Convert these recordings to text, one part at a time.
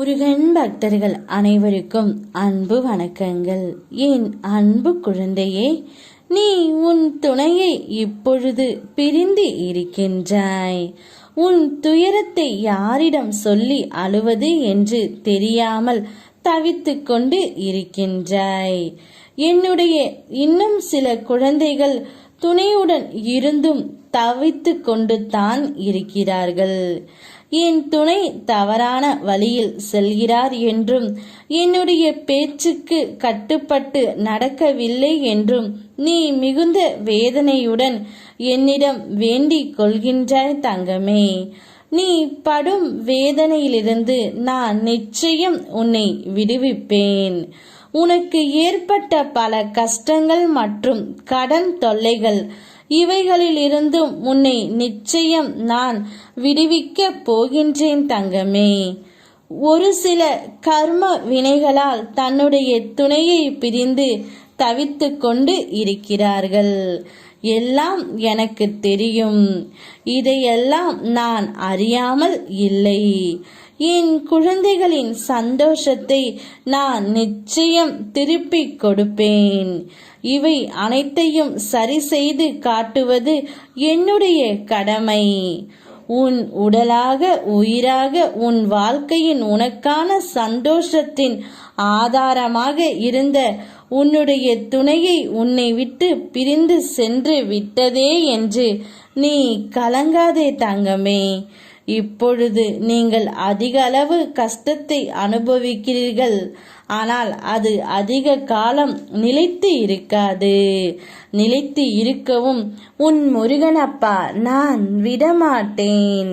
முருகன் பக்தர்கள் அனைவருக்கும் அன்பு வணக்கங்கள். என் அன்பு குழந்தையே, நீ உன் துணையை இப்பொழுது பிரிந்து இருக்கின்றாய். உன் துயரத்தை யாரிடம் சொல்லி அழுவது என்று தெரியாமல் தவித்து கொண்டு இருக்கின்றாய். என்னுடைய இன்னும் சில குழந்தைகள் துணையுடன் இருந்தும் தவித்து கொண்டு தான் இருக்கிறார்கள். என் துணை தவறான வழியில் செல்கிறார் என்றும் என்னுடைய பேச்சுக்கு கட்டுப்பட்டு நடக்கவில்லை என்றும் நீ மிகுந்த வேதனையுடன் என்னிடம் வேண்டிக் கொள்கின்றாய் தங்கமே. நீ படும் வேதனையிலிருந்து நான் நிச்சயம் உன்னை விடுவிப்பேன். உனக்கு ஏற்பட்ட பல கஷ்டங்கள் மற்றும் கடன் தொல்லைகள் இவைகளிலிருந்தும் உன்னை நிச்சயம் நான் விடுவிக்கப் போகின்றேன் தங்கமே. ஒரு சில கர்ம வினைகளால் தன்னுடைய துணையை பிரிந்து தவித்து கொண்டு இருக்கிறார்கள். எல்லாம் எனக்கு தெரியும். இதையெல்லாம் நான் அறியாமல் இல்லை. என் குழந்தைகளின் சந்தோஷத்தை நான் நிச்சயம் திருப்பிக் கொடுப்பேன். இவை அனைத்தையும் சரி செய்து காட்டுவது என்னுடைய கடமை. உன் உடலாக உயிராக உன் வாழ்க்கையின் உனக்கான சந்தோஷத்தின் ஆதாரமாக இருந்த உன்னுடைய துணையை உன்னை விட்டு பிரிந்து சென்று விட்டதே என்று நீ கலங்காதே தங்கமே. இப்பொழுது நீங்கள் அதிக அளவு கஷ்டத்தை அனுபவிக்கிறீர்கள். ஆனால் அது அதிக காலம் நிலைத்து இருக்காது. நிலைத்து இருக்கவும் உன் முருகனப்பா நான் விடமாட்டேன்.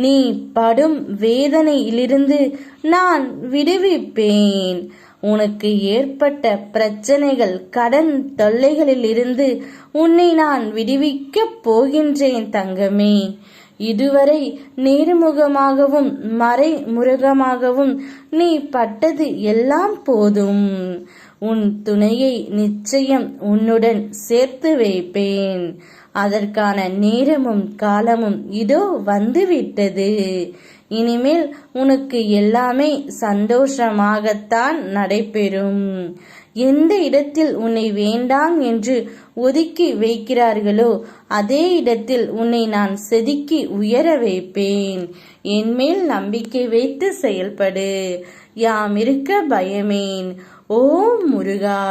நீ படும் வேதனையிலிருந்து நான் விடுவிப்பேன். உனக்கு ஏற்பட்ட பிரச்சனைகள் கடன் தொல்லைகளிலிருந்து உன்னை நான் விடுவிக்கப் போகின்றேன் தங்கமே. இதுவரை நேர்முகமாகவும் மறைமுகமாகவும் நீ பட்டது எல்லாம் போதும். உன் துணையை நிச்சயம் உன்னுடன் சேர்த்து வைப்பேன். அதற்கான நேரமும் காலமும் இதோ வந்துவிட்டது. இனிமேல் உனக்கு எல்லாமே சந்தோஷமாகத்தான் நடைபெறும். எந்த இடத்தில் உன்னை வேண்டாம் என்று ஒதுக்கி வைக்கிறார்களோ அதே இடத்தில் உன்னை நான் செதுக்கி உயர வைப்பேன். என்மேல் நம்பிக்கை வைத்து செயல்படு. யாம் இருக்க பயமேன். ஓம் முருகா.